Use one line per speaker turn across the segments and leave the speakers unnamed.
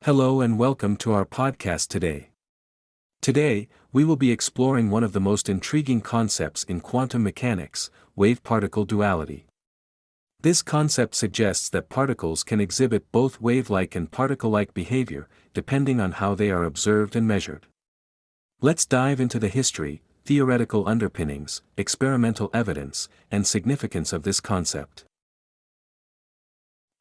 Hello and welcome to our podcast today. Today, we will be exploring one of the most intriguing concepts in quantum mechanics, wave-particle duality. This concept suggests that particles can exhibit both wave-like and particle-like behavior, depending on how they are observed and measured. Let's dive into the history, theoretical underpinnings, experimental evidence, and significance of this concept.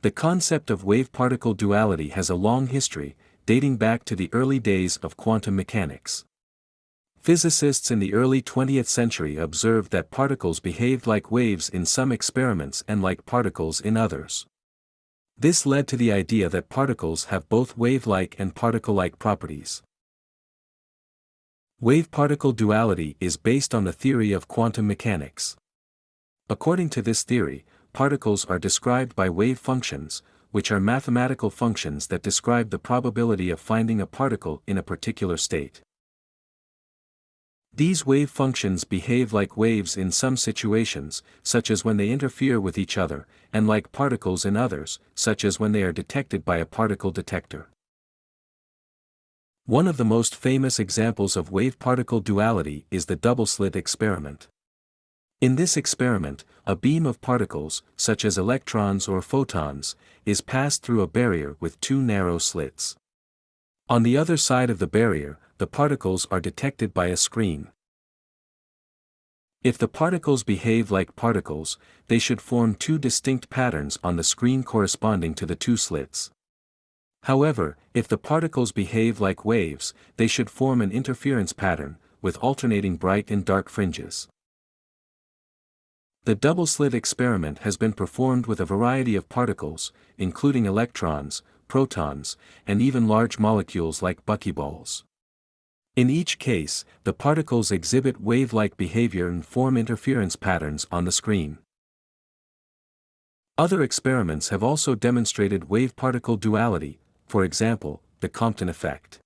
The concept of wave-particle duality has a long history, dating back to the early days of quantum mechanics. Physicists in the early 20th century observed that particles behaved like waves in some experiments and like particles in others. This led to the idea that particles have both wave-like and particle-like properties. Wave-particle duality is based on the theory of quantum mechanics. According to this theory, particles are described by wave functions, which are mathematical functions that describe the probability of finding a particle in a particular state. These wave functions behave like waves in some situations, such as when they interfere with each other, and like particles in others, such as when they are detected by a particle detector. One of the most famous examples of wave-particle duality is the double-slit experiment. In this experiment, a beam of particles, such as electrons or photons, is passed through a barrier with two narrow slits. On the other side of the barrier, the particles are detected by a screen. If the particles behave like particles, they should form two distinct patterns on the screen corresponding to the two slits. However, if the particles behave like waves, they should form an interference pattern, with alternating bright and dark fringes. The double-slit experiment has been performed with a variety of particles, including electrons, protons, and even large molecules like buckyballs. In each case, the particles exhibit wave-like behavior and form interference patterns on the screen. Other experiments have also demonstrated wave-particle duality, for example, the Compton effect.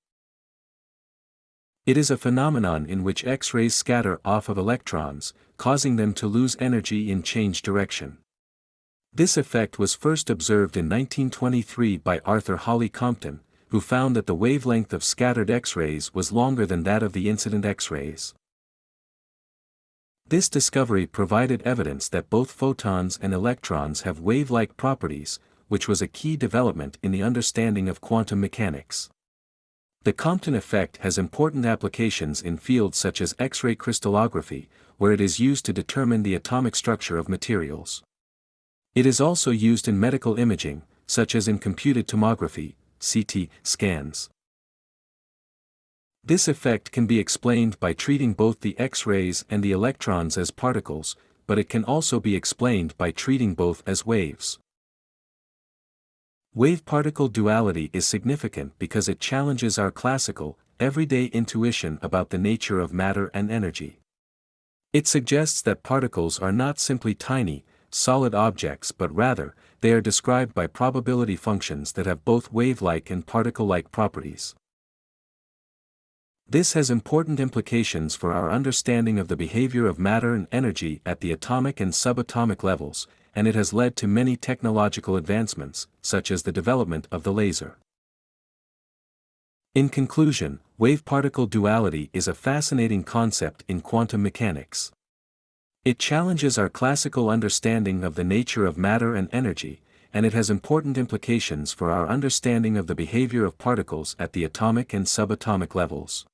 It is a phenomenon in which X-rays scatter off of electrons, causing them to lose energy in change direction. This effect was first observed in 1923 by Arthur Holly Compton, who found that the wavelength of scattered X-rays was longer than that of the incident X-rays. This discovery provided evidence that both photons and electrons have wave-like properties, which was a key development in the understanding of quantum mechanics. The Compton effect has important applications in fields such as X-ray crystallography, where it is used to determine the atomic structure of materials. It is also used in medical imaging, such as in computed tomography, CT, scans. This effect can be explained by treating both the X-rays and the electrons as particles, but it can also be explained by treating both as waves. Wave-particle duality is significant because it challenges our classical, everyday intuition about the nature of matter and energy. It suggests that particles are not simply tiny, solid objects but rather, they are described by probability functions that have both wave-like and particle-like properties. This has important implications for our understanding of the behavior of matter and energy at the atomic and subatomic levels, and it has led to many technological advancements, such as the development of the laser. In conclusion, wave-particle duality is a fascinating concept in quantum mechanics. It challenges our classical understanding of the nature of matter and energy, and it has important implications for our understanding of the behavior of particles at the atomic and subatomic levels.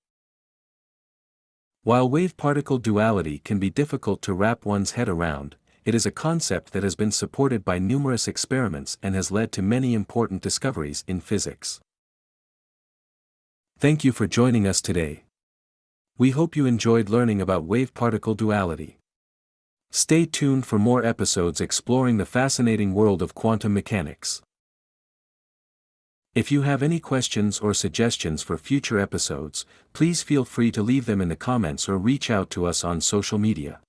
While wave-particle duality can be difficult to wrap one's head around, it is a concept that has been supported by numerous experiments and has led to many important discoveries in physics. Thank you for joining us today. We hope you enjoyed learning about wave-particle duality. Stay tuned for more episodes exploring the fascinating world of quantum mechanics. If you have any questions or suggestions for future episodes, please feel free to leave them in the comments or reach out to us on social media.